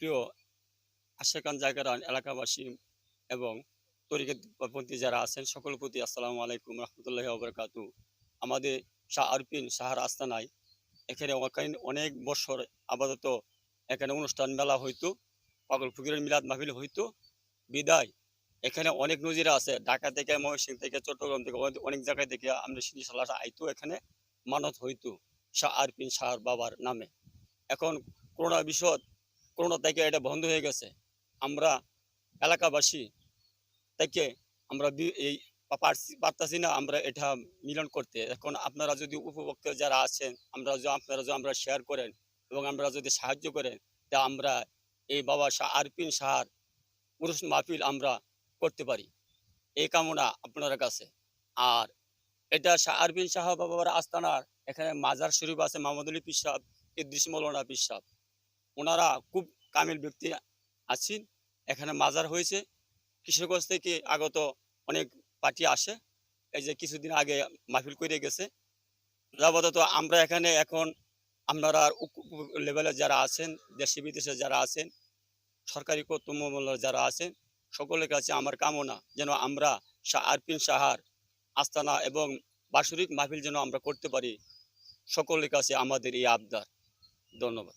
প্রিয় আশেকান জায়গার এলাকাবাসী এবং তরিকতপন্থী যারা আছেন সকলের প্রতি আসসালামু আলাইকুম রহমতুল্লাহি ওয়া বারাকাতুহু। আমাদের শাহ আরপিন শাহর আস্তানায় এখানে অনেক বছর আপাতত এখানে অনুষ্ঠান মেলা হইতো, পাগল ফকিরের মিলাদ মাহফিল হইতো। বিদায় এখানে অনেক নজিরা আছে, ঢাকা থেকে, ময়মনসিংহ থেকে, চট্টগ্রাম থেকে, অনেক জায়গায় থেকে আমরা সিরিয়াস আইতো, এখানে মানত হইতো শাহ আরপিন শাহর বাবার নামে। এখন করোনা বিষয়, করোনা থেকে এটা বন্ধ হয়ে গেছে। আমরা এলাকাবাসী থেকে আমরা এই পারতাছি না আমরা এটা মিলন করতে। এখন আপনারা যদি উপভোক্ত যারা আছেন, আপনারা যদি আমরা শেয়ার করেন এবং আমরা যদি সাহায্য করেন, তা আমরা এই বাবা শাহ আরপিন শাহর পুরুষ মাহফিল আমরা করতে পারি, এই কামনা আপনার কাছে। আর এটা শাহ আরপিন শাহ বাবার আস্তানার এখানে মাজার শরীফ আছে, মোহাম্মদ আলী পীর সাহেব, ইদ্রিস মৌলানা পীর সাহেব, ওনারা খুব কামিল ব্যক্তি আছেন। এখানে মাজার হয়েছে, কিশোরগঞ্জ থেকে আগত অনেক পার্টি আসে। এই যে কিছুদিন আগে মাহফিল করে গেছে। আপাতত আমরা এখানে এখন আপনারা লেভেলে যারা আছেন, দেশে বিদেশে যারা আছেন, সরকারি কর্তৃমণ্ডলে যারা আছেন, সকলের কাছে আমার কামনা যেন আমরা শাহ আরপিন শাহার আস্তানা এবং বাৎসরিক মাহফিল যেন আমরা করতে পারি। সকলের কাছে আমাদের এই আবদার। ধন্যবাদ।